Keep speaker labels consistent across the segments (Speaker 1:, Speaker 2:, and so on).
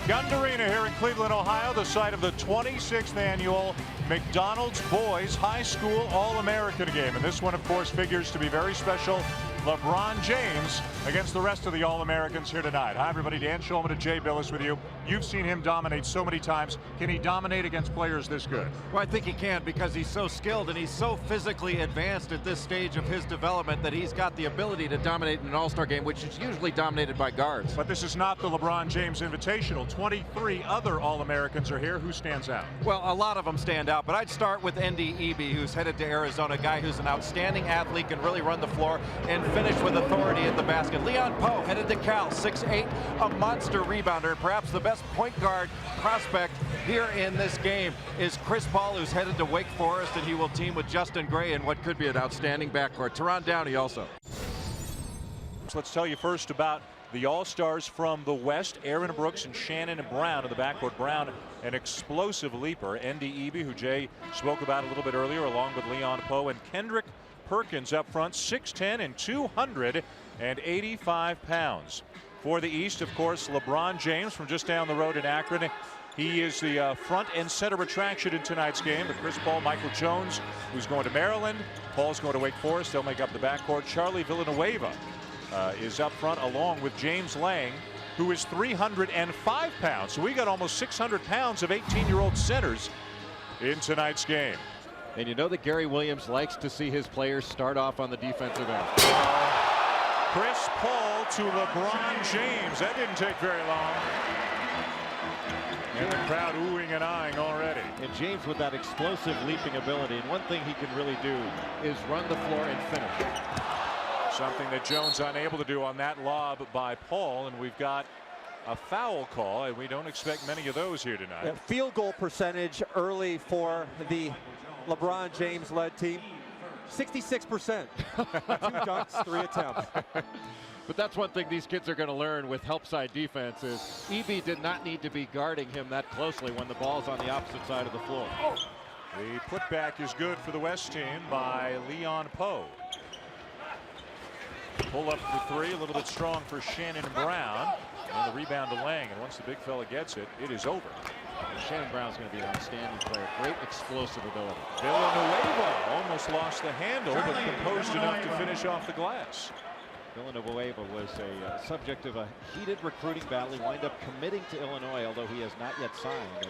Speaker 1: Gund Arena here in Cleveland, Ohio, the site of the 26th annual McDonald's Boys High School All-American game. And this one, of course, figures to be very special. LeBron James against the rest of the All-Americans here tonight. Hi, everybody. Dan Shulman and Jay Billis with you. You've seen him dominate so many times. Can he dominate against players this good?
Speaker 2: Well, I think he can, because he's so skilled and he's so physically advanced at this stage of his development that he's got the ability to dominate in an all-star game, which is usually dominated by guards.
Speaker 1: But this is not the LeBron James Invitational. 23 other All-Americans are here. Who stands out?
Speaker 2: Well, a lot of them stand out, but I'd start with Ebe, who's headed to Arizona, a guy who's an outstanding athlete, can really run the floor and finish with authority at the basket. Leon Poe headed to Cal, 6'8", a monster rebounder. Perhaps the best point guard prospect here in this game is Chris Paul, who's headed to Wake Forest, and he will team with Justin Gray in what could be an outstanding backcourt. Teron Downey also.
Speaker 1: So let's tell you first about the All-Stars from the West, Aaron Brooks and Shannon and Brown in the backcourt. Brown, an explosive leaper. Ebe, who Jay spoke about a little bit earlier, along with Leon Poe, and Kendrick Perkins up front, 6'10" and 285 pounds. For the East, of course, LeBron James from just down the road in Akron. He is the front and center attraction in tonight's game. But Chris Paul, Michael Jones, who's going to Maryland. Paul's going to Wake Forest. They'll make up the backcourt. Charlie Villanueva is up front, along with James Lang, who is 305 pounds. So we got almost 600 pounds of 18-year-old centers in tonight's game.
Speaker 2: And you know that Gary Williams likes to see his players start off on the defensive end.
Speaker 1: Chris Paul to LeBron James. That didn't take very long. And the crowd oohing and eyeing already.
Speaker 2: And James with that explosive leaping ability. And one thing he can really do is run the floor and finish.
Speaker 1: Something that Jones unable to do on that lob by Paul. And we've got a foul call, and we don't expect many of those here tonight.
Speaker 3: Yeah, field goal percentage early for the LeBron James led team, 66%. 2 dunks, 3 attempts.
Speaker 2: But that's one thing these kids are going to learn with help side defense is Ebe did not need to be guarding him that closely when the ball's on the opposite side of the floor.
Speaker 1: The putback is good for the West team by Leon Poe. Pull up for 3, a little bit strong for Shannon Brown. And the rebound to Lang, and once the big fella gets it, it is over.
Speaker 2: And Shannon Brown's going to be an outstanding player. Great explosive ability.
Speaker 1: Villanueva almost lost the handle, but composed enough to finish off the glass.
Speaker 2: Villanueva was a subject of a heated recruiting battle. He wound up committing to Illinois, although he has not yet signed. And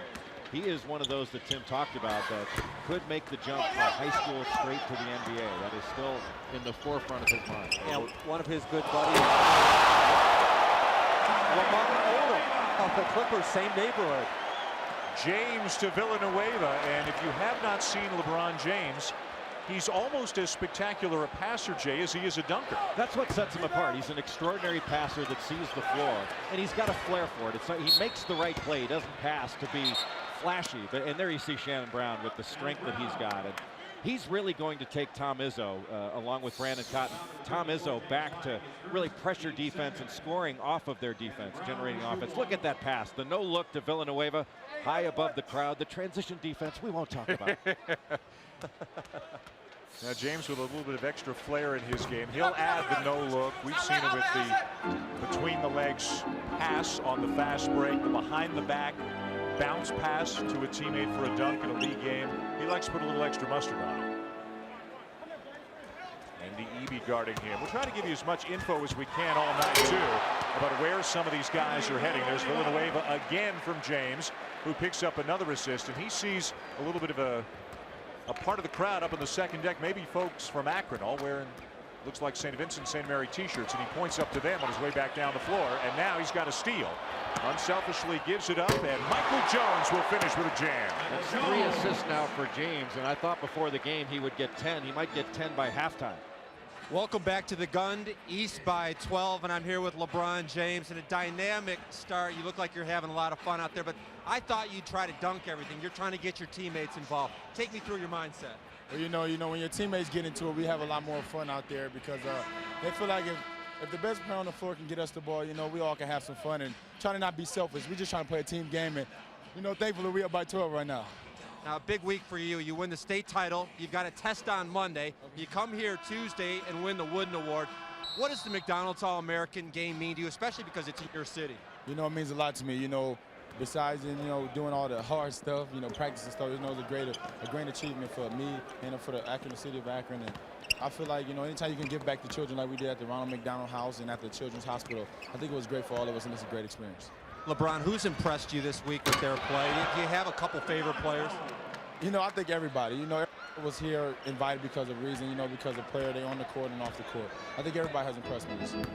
Speaker 2: he is one of those that Tim talked about that could make the jump from high school straight to the NBA. That is still in the forefront of his mind.
Speaker 3: Yeah, one of his good buddies, Lamar Odom of the Clippers, same neighborhood.
Speaker 1: James to Villanueva, and if you have not seen LeBron James, he's almost as spectacular a passer, Jay, as he is a dunker.
Speaker 2: That's what sets him apart. He's an extraordinary passer that sees the floor, and he's got a flair for it. He makes the right play. He doesn't pass to be flashy, and there you see Shannon Brown with the strength that he's got. And he's really going to take Tom Izzo, along with Brandon Cotton, Tom Izzo back to really pressure defense and scoring off of their defense, generating offense. Look at that pass, the no look to Villanueva, high above the crowd. The transition defense we won't talk about.
Speaker 1: Now James with a little bit of extra flair in his game. He'll add the no look. We've seen it with the between the legs pass on the fast break, the behind the back bounce pass to a teammate for a dunk in a league game. He likes to put a little extra mustard on it. And the Ebe guarding him. We'll try to give you as much info as we can all night too about where some of these guys are heading. There's Villanueva again from James, who picks up another assist, and he sees a little bit of a part of the crowd up on the second deck, maybe folks from Akron, all wearing looks like St. Vincent St. Mary t-shirts, and he points up to them on his way back down the floor, and now he's got a steal. Unselfishly gives it up, and Michael Jones will finish with a jam.
Speaker 2: That's 3 assists now for James, and I thought before the game he would get 10. He might get 10 by halftime.
Speaker 3: Welcome back to the Gund, East by 12, and I'm here with LeBron James. And a dynamic start. You look like you're having a lot of fun out there, but I thought you'd try to dunk everything. You're trying to get your teammates involved. Take me through your mindset.
Speaker 4: Well, you know, when your teammates get into it, we have a lot more fun out there because they feel like if the best player on the floor can get us the ball, you know, we all can have some fun and try to not be selfish. We're just trying to play a team game, and, you know, thankfully we are by 12 right now.
Speaker 3: Now, a big week for you. You win the state title. You've got a test on Monday. You come here Tuesday and win the Wooden Award. What does the McDonald's All-American game mean to you, especially because it's in your city?
Speaker 4: You know, it means a lot to me. You know, besides, doing all the hard stuff, practice and stuff, it's a great achievement for me and for the city of Akron. And I feel like, anytime you can give back to children like we did at the Ronald McDonald House and at the Children's Hospital, I think it was great for all of us, and it's a great experience.
Speaker 3: LeBron, who's impressed you this week with their play? Do you have a couple favorite players?
Speaker 4: I think everybody. Everybody was here invited because of reason, because of player, they on the court and off the court. I think everybody has impressed me this year.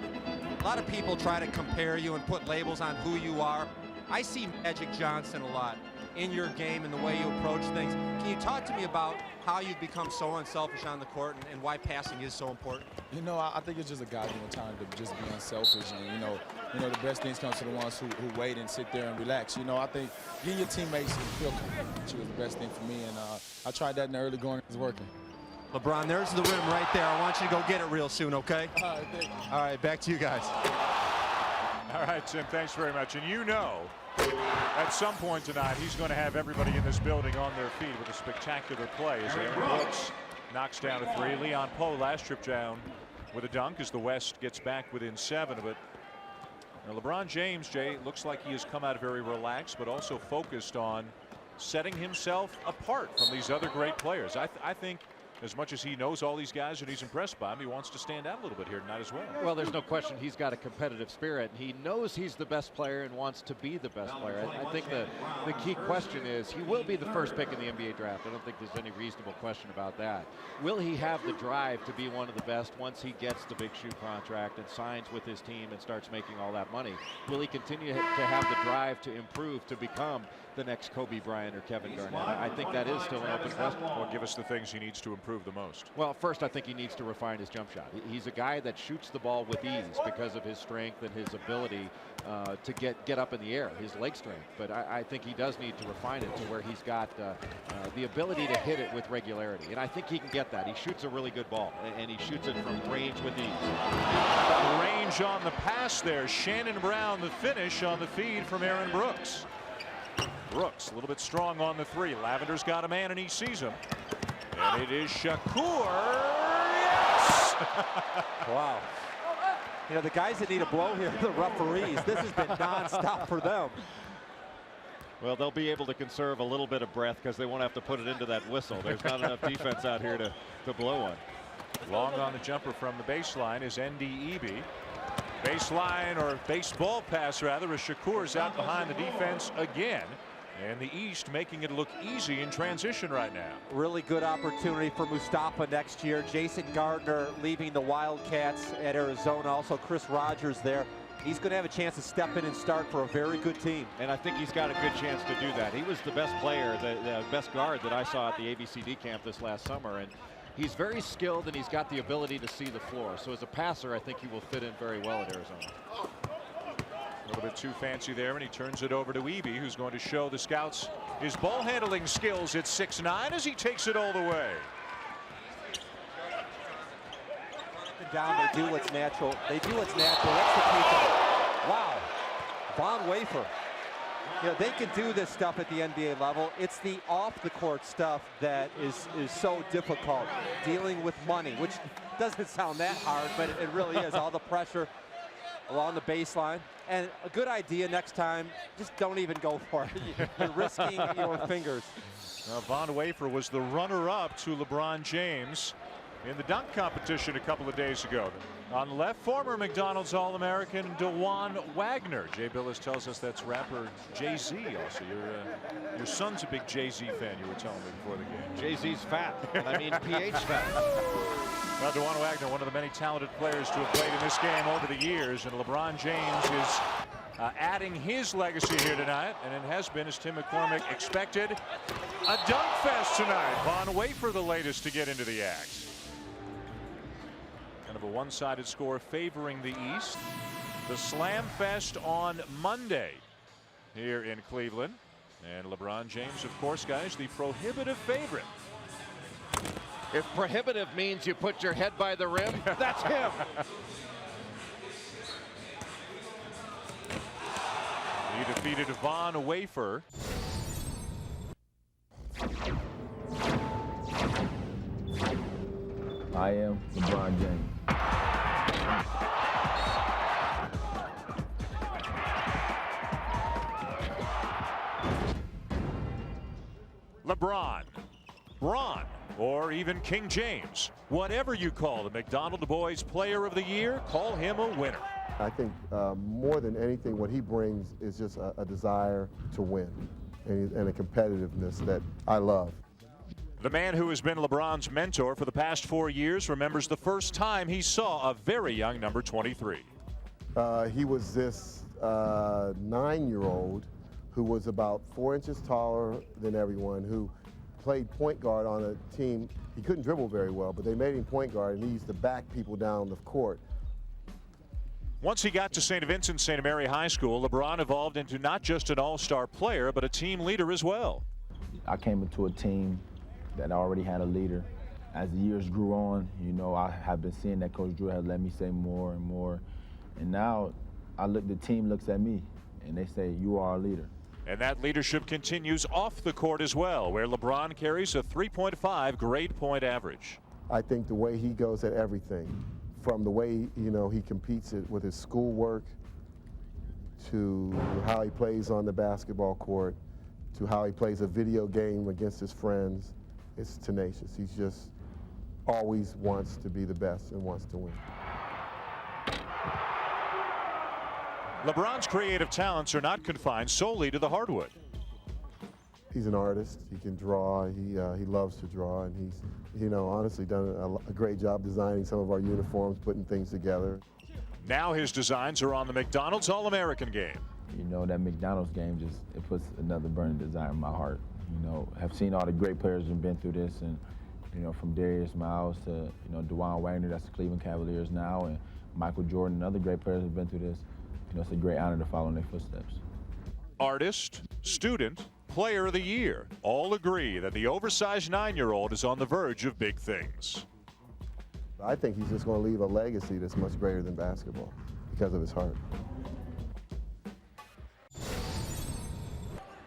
Speaker 3: A lot of people try to compare you and put labels on who you are. I see Magic Johnson a lot in your game and the way you approach things. Can you talk to me about how you've become so unselfish on the court and why passing is so important?
Speaker 4: I think it's just a goddamn time to just be unselfish, and the best things come to the ones who wait and sit there and relax. I think getting your teammates to feel comfortable is the best thing for me, and I tried that in the early going. It's working.
Speaker 3: LeBron, there's the rim right there. I want you to go get it real soon, okay?
Speaker 4: All right, thank you.
Speaker 3: All right, back to you guys.
Speaker 1: All right, Tim, thanks very much. And at some point tonight, he's going to have everybody in this building on their feet with a spectacular play as Aaron Brooks knocks down a three. Leon Poe last trip down with a dunk as the West gets back within 7. But now LeBron James, Jay, looks like he has come out very relaxed, but also focused on setting himself apart from these other great players. I think as much as he knows all these guys and he's impressed by them, he wants to stand out a little bit here tonight as well.
Speaker 2: Well, there's no question he's got a competitive spirit. He knows he's the best player and wants to be the best player. I think the key question is he will be the first pick in the NBA draft. I don't think there's any reasonable question about that. Will he have the drive to be one of the best once he gets the big shoe contract and signs with his team and starts making all that money? Will he continue to have the drive to improve to become the next Kobe Bryant or Kevin Garnett? I think that is still an open question.
Speaker 1: Well, give us the things he needs to improve the most.
Speaker 2: Well, first, I think he needs to refine his jump shot. He's a guy that shoots the ball with ease because of his strength and his ability to get up in the air, his leg strength. But I think he does need to refine it to where he's got the ability to hit it with regularity. And I think he can get that. He shoots a really good ball, and he shoots it from range with ease.
Speaker 1: Range on the pass there. Shannon Brown, the finish on the feed from Aaron Brooks. Brooks a little bit strong on the three. Lavender's got a man and he sees him. And it is Shakur. Yes!
Speaker 3: Wow. The guys that need a blow here are the referees. This has been nonstop for them.
Speaker 2: Well, they'll be able to conserve a little bit of breath because they won't have to put it into that whistle. There's not enough defense out here to blow one.
Speaker 1: Long on the jumper from the baseline is NDEB. Baseline or baseball pass rather as Shakur's out behind the defense again. And the East making it look easy in transition right now.
Speaker 3: Really good opportunity for Mustafa next year. Jason Gardner leaving the Wildcats at Arizona. Also Chris Rogers there. He's going to have a chance to step in and start for a very good team.
Speaker 2: And I think he's got a good chance to do that. He was the best player, the best guard that I saw at the ABCD camp this last summer. And he's very skilled and he's got the ability to see the floor. So as a passer, I think he will fit in very well at Arizona.
Speaker 1: A little bit too fancy there, and he turns it over to Eby, who's going to show the scouts his ball handling skills at 6'9" as he takes it all the way.
Speaker 3: Down, they do what's natural. They do what's natural. That's the key. Wow. Von Wafer. They can do this stuff at the NBA level. It's the off-the-court stuff that is so difficult. Dealing with money, which doesn't sound that hard, but it really is. All the pressure along the baseline. And a good idea next time, just don't even go for it. You're risking your fingers.
Speaker 1: Von Wafer was the runner-up to LeBron James in the dunk competition a couple of days ago. On the left, former McDonald's All-American DeJuan Wagner. Jay Billis tells us that's rapper Jay-Z also. Your son's a big Jay-Z fan, you were telling me before the game.
Speaker 2: Jay-Z's fat, and I mean PH fat.
Speaker 1: Well, DeJuan Wagner, one of the many talented players to have played in this game over the years, and LeBron James is adding his legacy here tonight, and it has been, as Tim McCormick expected, a dunk fest tonight. Von Wafer, the latest to get into the act. Kind of a one-sided score favoring the East. The Slam Fest on Monday here in Cleveland, and LeBron James, of course, guys, the prohibitive favorite.
Speaker 2: If prohibitive means you put your head by the rim, that's him.
Speaker 1: He defeated Von Wafer.
Speaker 5: I am LeBron James.
Speaker 1: LeBron, Bron, or even King James. Whatever you call the McDonald Boys Player of the Year, call him a winner.
Speaker 6: I think more than anything, what he brings is just a desire to win and a competitiveness that I love.
Speaker 1: The man who has been LeBron's mentor for the past 4 years remembers the first time he saw a very young number 23.
Speaker 6: He was this 9-year-old who was about 4 inches taller than everyone, who played point guard on a team. He couldn't dribble very well, but they made him point guard, and he used to back people down the court.
Speaker 1: Once he got to St. Vincent St. Mary High School, LeBron evolved into not just an all-star player, but a team leader as well.
Speaker 5: I came into a team that already had a leader. As the years grew on, you know, I have been seeing that Coach Drew has let me say more and more. And now the team looks at me and they say, you are our leader.
Speaker 1: And that leadership continues off the court as well, where LeBron carries a 3.5 grade point average.
Speaker 6: I think the way he goes at everything, from the way, you know, he competes with his schoolwork, to how he plays on the basketball court, to how he plays a video game against his friends, it's tenacious. He's just always wants to be the best and wants to win.
Speaker 1: LeBron's creative talents are not confined solely to the hardwood.
Speaker 6: He's an artist. He can draw. He loves to draw, and he's, you know, honestly done a great job designing some of our uniforms, putting things together.
Speaker 1: Now his designs are on the McDonald's All-American game.
Speaker 5: You know, that McDonald's game it puts another burning desire in my heart. You know, have seen all the great players who've been through this, and, you know, from Darius Miles to, you know, DeJuan Wagner, that's the Cleveland Cavaliers now, and Michael Jordan and other great players who've been through this. You know, it's a great honor to follow in their footsteps.
Speaker 1: Artist, student, Player of the Year all agree that the oversized 9-year-old is on the verge of big things.
Speaker 6: I think he's just going to leave a legacy that's much greater than basketball because of his heart.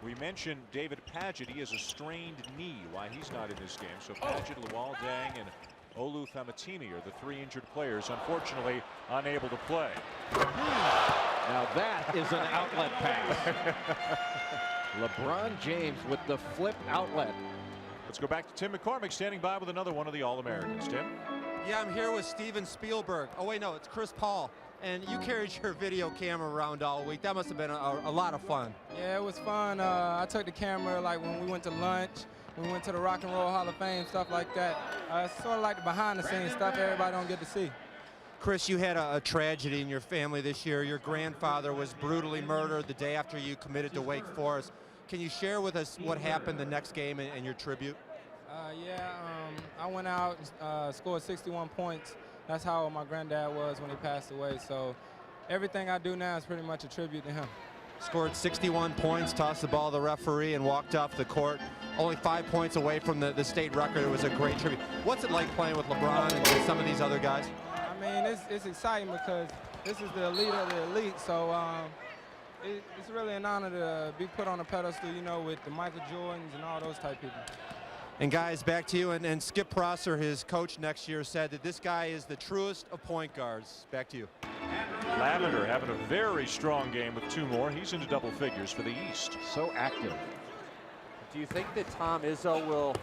Speaker 1: We mentioned David Paget. He has a strained knee. Why he's not in this game. So Paget, Luol Deng, and Olu Famatimi are the 3 injured players, unfortunately unable to play.
Speaker 2: Now that is an outlet pass. LeBron James with the flip outlet.
Speaker 1: Let's go back to Tim McCormick standing by with another one of the All-Americans. Tim?
Speaker 3: Yeah, I'm here with Steven Spielberg. Oh, wait, no, it's Chris Paul. And you carried your video camera around all week. That must have been a lot of fun.
Speaker 7: Yeah, it was fun. I took the camera like when we went to lunch, we went to the Rock and Roll Hall of Fame, stuff like that. Sort of like the behind-the-scenes stuff everybody don't get to see.
Speaker 3: Chris, you had a tragedy in your family this year. Your grandfather was brutally murdered the day after you committed to Wake Forest. Can you share with us what happened the next game and your tribute?
Speaker 7: I went out and scored 61 points. That's how my granddad was when he passed away. So everything I do now is pretty much a tribute to him.
Speaker 3: Scored 61 points, tossed the ball to the referee, and walked off the court. Only 5 points away from the state record. It was a great tribute. What's it like playing with LeBron and some of these other guys?
Speaker 7: I mean, it's exciting because this is the elite of the elite. So it's really an honor to be put on a pedestal, you know, with the Michael Jordans and all those type people.
Speaker 3: And guys, back to you. And Skip Prosser, his coach next year, said that this guy is the truest of point guards. Back to you.
Speaker 1: Lavender having a very strong game with 2 more. He's into double figures for the East.
Speaker 2: So active.
Speaker 8: Do you think that Tom Izzo will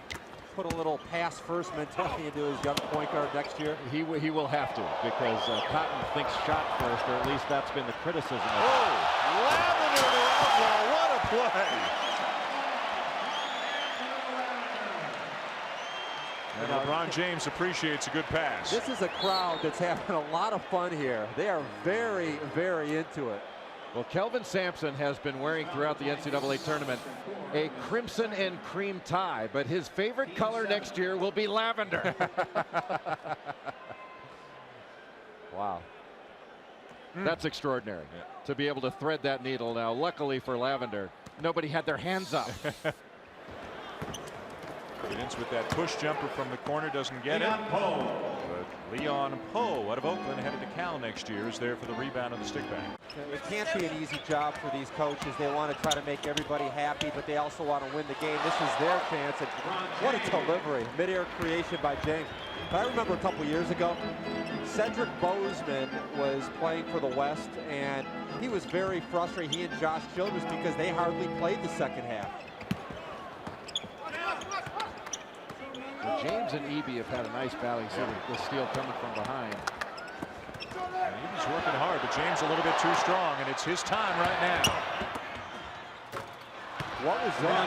Speaker 8: put a little pass-first mentality into his young point guard next year?
Speaker 2: He will have to, because Cotton thinks shot first, or at least that's been the criticism.
Speaker 1: Lavender to Outlaw. What a play. And LeBron James appreciates a good pass.
Speaker 8: This is a crowd that's having a lot of fun here. They are very, very into it.
Speaker 2: Well, Kelvin Sampson has been wearing throughout the NCAA tournament a crimson and cream tie, but his favorite color next year will be lavender.
Speaker 8: Wow.
Speaker 2: That's extraordinary, to be able to thread that needle. Now, luckily for Lavender, nobody had their hands up.
Speaker 1: Vince with that push jumper from the corner doesn't get it. But Leon Poe out of Oakland, headed to Cal next year, is there for the rebound and the stick back.
Speaker 8: It can't be an easy job for these coaches. They want to try to make everybody happy, but they also want to win the game. This is their chance. And what a delivery. Mid-air creation by James. But I remember a couple years ago, Cedric Bozeman was playing for the West, and he was very frustrated, he and Josh Childress, because they hardly played the second half.
Speaker 2: James and Eby have had a nice battle. You see the steal coming from behind.
Speaker 1: And Eby's working hard, but James a little bit too strong, and it's his time right now.
Speaker 8: What was that?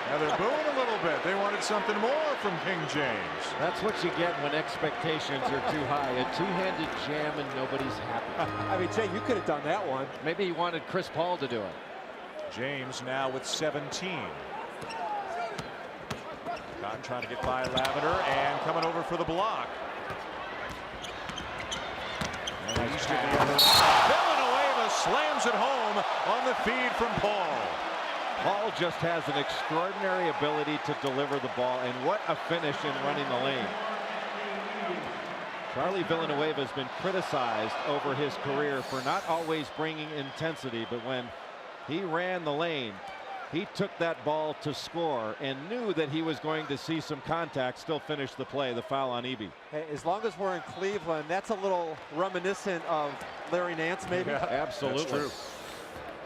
Speaker 1: Now they're booing a little bit. They wanted something more from King James.
Speaker 2: That's what you get when expectations are too high. A two-handed jam and nobody's happy.
Speaker 8: I mean, Jay, you could have done that one.
Speaker 2: Maybe he wanted Chris Paul to do it.
Speaker 1: James now with 17. Cotton trying to get by Lavender and coming over for the block. And he's to the other side. Villanueva slams it home on the feed from Paul.
Speaker 2: Paul just has an extraordinary ability to deliver the ball, and what a finish in running the lane. Charlie Villanueva has been criticized over his career for not always bringing intensity, but when he ran the lane, he took that ball to score and knew that he was going to see some contact, still finish the play, the foul on Eby.
Speaker 8: Hey, as long as we're in Cleveland, that's a little reminiscent of Larry Nance, maybe.
Speaker 1: Yeah,
Speaker 2: absolutely.
Speaker 1: That's true.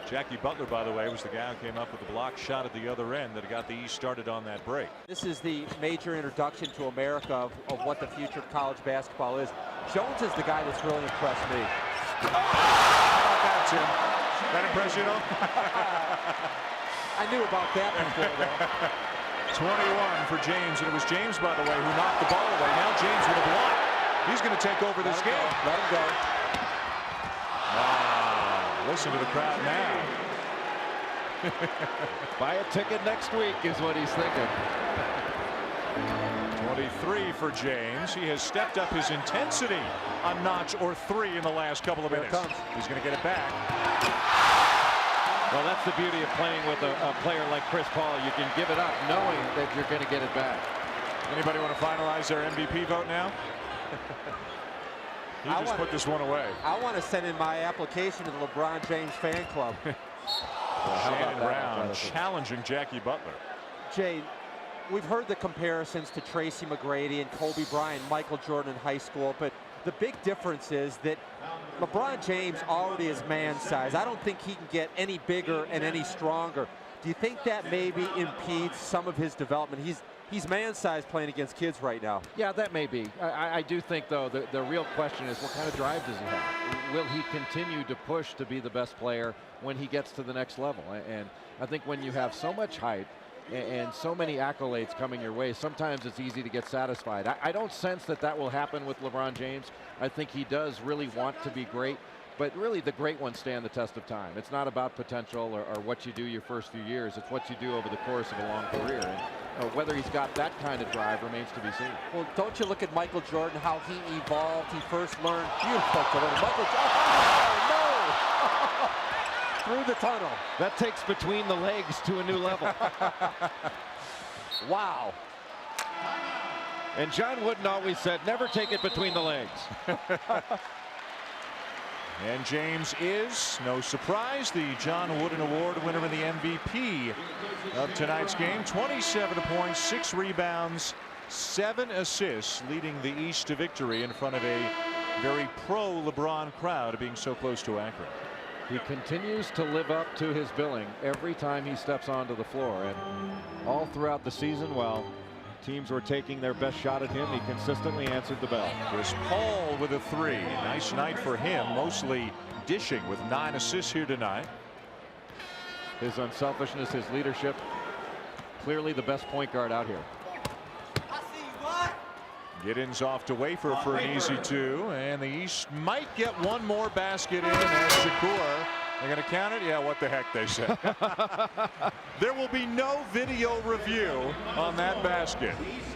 Speaker 1: Jackie Butler, by the way, was the guy who came up with the block shot at the other end that got the East started on that break.
Speaker 8: This is the major introduction to America of what the future of college basketball is. Jones is the guy that's really impressed me.
Speaker 1: How about that, Tim? That impress you, though?
Speaker 8: I knew about that before, though.
Speaker 1: 21 for James, and it was James, by the way, who knocked the ball away. Now James with a block. He's going to take over this game.
Speaker 8: Let him go.
Speaker 1: Listen to the crowd now.
Speaker 2: Buy a ticket next week is what he's thinking.
Speaker 1: 23 for James. He has stepped up his intensity a notch or three in the last couple of minutes. He's going to get it back.
Speaker 2: Well, that's the beauty of playing with a player like Chris Paul. You can give it up knowing that you're going to get it back.
Speaker 1: Anybody want to finalize their MVP vote now? He just put this one away.
Speaker 8: I want to send in my application to the LeBron James fan club.
Speaker 1: Shannon Brown challenging Jackie Butler.
Speaker 8: Jay, we've heard the comparisons to Tracy McGrady and Kobe Bryant, Michael Jordan in high school, but the big difference is that LeBron James already is man size. I don't think he can get any bigger and any stronger. Do you think that maybe impedes some of his development? He's man-sized playing against kids right now.
Speaker 2: Yeah, that may be. I do think, though, the real question is what kind of drive does he have? Will he continue to push to be the best player when he gets to the next level? And I think when you have so much hype and so many accolades coming your way, sometimes it's easy to get satisfied. I don't sense that will happen with LeBron James. I think he does really want to be great. But really, the great ones stand the test of time. It's not about potential or what you do your first few years. It's what you do over the course of a long career. And whether he's got that kind of drive remains to be seen.
Speaker 8: Well, don't you look at Michael Jordan, how he evolved. He first learned beautiful to learn. Michael Jordan, oh, no! Through the tunnel.
Speaker 2: That takes between the legs to a new level.
Speaker 8: Wow.
Speaker 2: And John Wooden always said, never take it between the legs.
Speaker 1: And James is, no surprise, the John Wooden Award winner and the MVP of tonight's game. 27 points, 6 rebounds, 7 assists, leading the East to victory in front of a very pro-LeBron crowd being so close to Akron.
Speaker 2: He continues to live up to his billing every time he steps onto the floor. And all throughout the season, while teams were taking their best shot at him, he consistently answered the bell.
Speaker 1: Chris Paul with a 3. Nice night for him, mostly dishing with 9 assists here tonight.
Speaker 2: His unselfishness, his leadership, clearly the best point guard out here.
Speaker 1: Giddens off to Wafer for an easy 2, and the East might get one more basket in as Shakur. They're going to count it? Yeah, what the heck, they said. There will be no video review on that basket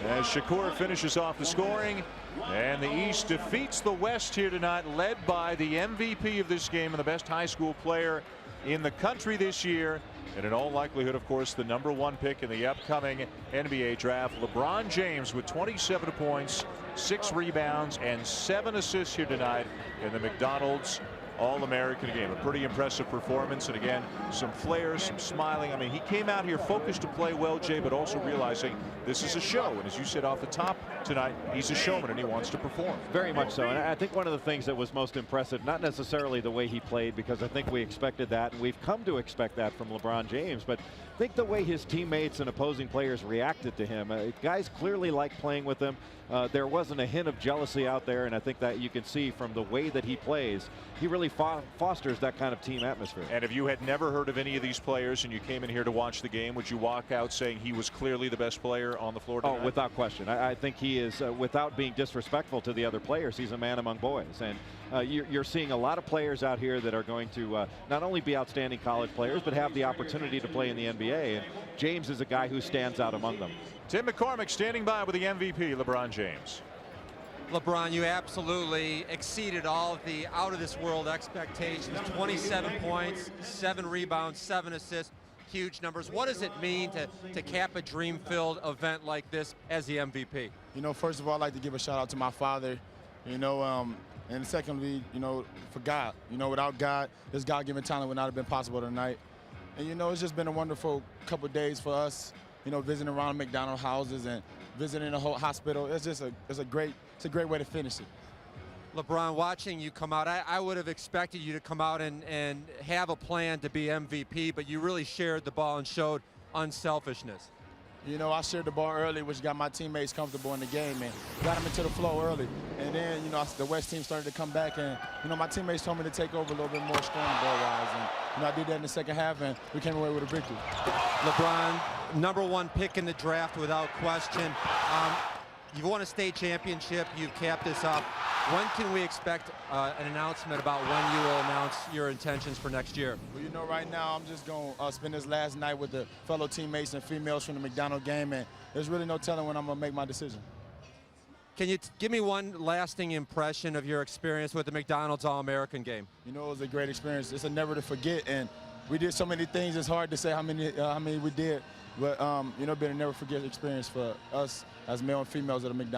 Speaker 1: as Shakur finishes off the scoring, and the East defeats the West here tonight, led by the MVP of this game and the best high school player in the country this year, and in all likelihood, of course, the #1 pick in the upcoming NBA draft, LeBron James, with 27 points, 6 rebounds, and 7 assists here tonight in the McDonald's All-American game. A pretty impressive performance, and again, some flair, some smiling. I mean, he came out here focused to play well, Jay, but also realizing this is a show. And as you said off the top tonight, he's a showman and he wants to perform.
Speaker 2: Very much so. And I think one of the things that was most impressive, not necessarily the way he played, because I think we expected that, and we've come to expect that from LeBron James, but I think the way his teammates and opposing players reacted to him. Guys clearly like playing with him. There wasn't a hint of jealousy out there, and I think that you can see from the way that he plays, he really fosters that kind of team atmosphere.
Speaker 1: And if you had never heard of any of these players and you came in here to watch the game, would you walk out saying he was clearly the best player on the floor tonight?
Speaker 2: Oh, without question. I think he is, without being disrespectful to the other players, he's a man among boys. And you're seeing a lot of players out here that are going to not only be outstanding college players, but have the opportunity to play in the NBA. And James is a guy who stands out among them.
Speaker 1: Tim McCormick standing by with the MVP, LeBron James.
Speaker 3: LeBron, you absolutely exceeded all of the out-of-this-world expectations. 27 points, 7 rebounds, 7 assists, huge numbers. What does it mean to cap a dream-filled event like this as the MVP?
Speaker 4: You know, first of all, I'd like to give a shout-out to my father, and secondly, for God. Without God, this God-given talent would not have been possible tonight. And, it's just been a wonderful couple of days for us, visiting around McDonald's houses and visiting the whole hospital. It's a great way to finish it.
Speaker 3: LeBron, watching you come out, I would have expected you to come out and have a plan to be MVP, but you really shared the ball and showed unselfishness.
Speaker 4: I shared the ball early, which got my teammates comfortable in the game and got them into the flow early. And then, the West team started to come back, and, my teammates told me to take over a little bit more scoring ball-wise. And, I did that in the second half, and we came away with a victory.
Speaker 3: LeBron, #1 pick in the draft without question. You've won a state championship. You've capped this up. When can we expect an announcement about when you will announce your intentions for next year?
Speaker 4: Well, right now I'm just going to spend this last night with the fellow teammates and females from the McDonald's game, and there's really no telling when I'm going to make my decision.
Speaker 3: Can you give me one lasting impression of your experience with the McDonald's All-American game?
Speaker 4: It was a great experience. It's a never to forget, and we did so many things. It's hard to say how many we did, but been a never forget experience for us as male and females at the McDonald's.